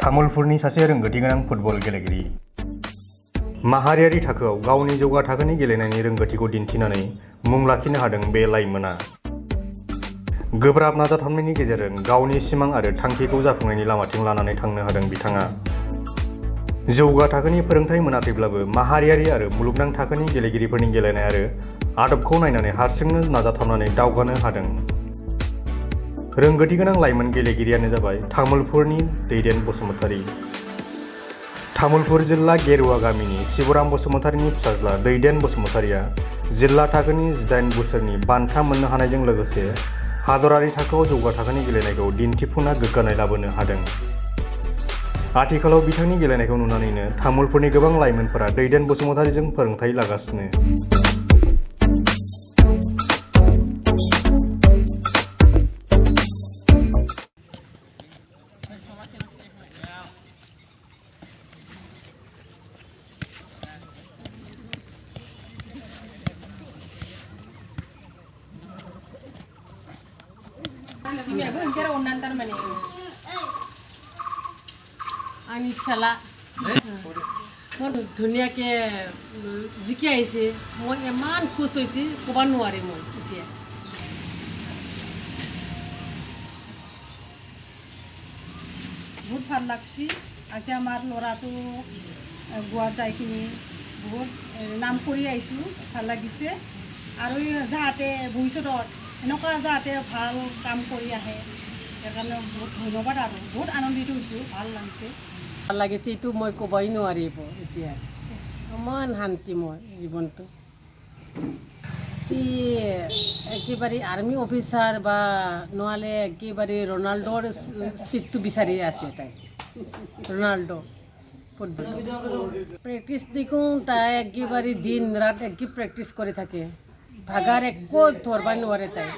तामुलपुरनि सासे रोंगौथि गोनां फुटबल गेलेगिरि माहारियारि थाखोआव गावनि जौगा थाखोनि गेलेनायनि रोंगौथिखौ दिन्थिनानै मुं लाखिनो हादों बे लाइमोना। गोब्राब नाजाथाबनायनि गेजेरजों गावनि सिमां आरो थांखिखौ जाफुंनायनि लामाथिं लानानै थांनो हादों बिथाङा। जौगा थाखोनि फोरोंथाय मोनाखैब्लाबो माहारियारि आरो मुलुगनां थाखोनि गेलेगिरिफोरनि गेलेनाय आरो आदबखौ नायनानै हारसिंनो नाजाथाबनानै दावगानो हादों। रोंगौथि गोनां लाइमोन गेलेगिरियानो जाबाय तामुलपुरनि दैदेन बसुमतारी। तामुलपुर जिल्ला गेरुवा गामिनि शिबराम बसुमतारीनि फिसाज्ला दैदेन बसुमतारीया जिल्ला थाखोनि 18 बोसोरनि बान्था मोननो हानायजों लोगोसे हादरारि थाखोआव जौगा थाखोनि गेलेनायखौ दिन्थिफुंना गोग्गानाय लाबोनो हादों। आथिखालाव बिथांनि गेलेनायखौ नुनानैनो तामुलपुरनि गोबां लाइमोनफोरा दैदेन बसुमतारीजों फोरोंथाय लागासिनो। आंनि फिसाला धुनियाके जिকি আহিছে মই ইমান খুশ হৈছি ক'ব নোৱাৰি মই এতিয়া। বহুত ভাল লাগছি আজি আমাৰ ল'ৰাটো গোৱা যাইখিনি বহুত নাম কৰি আহিছোঁ, ভাল লাগিছে আৰু যাতে ভৱিষ্যতত এনেকুৱা যাতে ভাল কাম কৰি আহে সেইকাৰণে বহুত ধন্যবাদ আৰু বহুত আনন্দিত হৈছোঁ, ভাল লাগিছে। ভাল লাগিছে এইটো মই ক'বই নোৱাৰিব এতিয়া, ইমান শান্তিময় জীৱনটো। একেবাৰে আৰ্মি অফিচাৰ বা নহ'লে একেবাৰে ৰনাল্ডোৰ চিটটো বিচাৰি আছে তাই। ৰনাল্ডো ফুটবল প্ৰেক্টিছ দেখোঁ তাই একেবাৰে দিন ৰাত প্ৰেক্টিছ কৰি থাকে, ভাগাৰ একো ধৰিব নোৱাৰে তাই,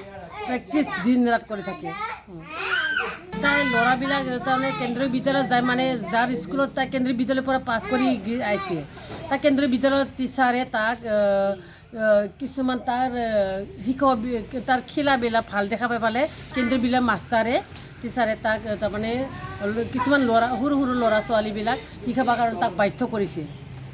প্ৰেক্টিছ দিন ৰাত কৰি থাকে। তাই ল'ৰাবিলাক তাৰমানে কেন্দ্ৰীয় বিদ্যালয়ত যায়, মানে যাৰ স্কুলত তাই কেন্দ্ৰীয় বিদ্যালয়ৰ পৰা পাছ কৰি আহিছে, তাই কেন্দ্ৰীয় বিদ্যালয়ত টিচাৰে তাক কিছুমান তাৰ তাৰ খেলাবিলাক ভাল দেখা পাই পালে কেন্দ্ৰীয় বিদ্যালয়ৰ মাষ্টাৰে টিচাৰে তাক তাৰমানে কিছুমান সৰু সৰু ল'ৰা ছোৱালীবিলাক শিকাবৰ কাৰণে তাক বাধ্য কৰিছে।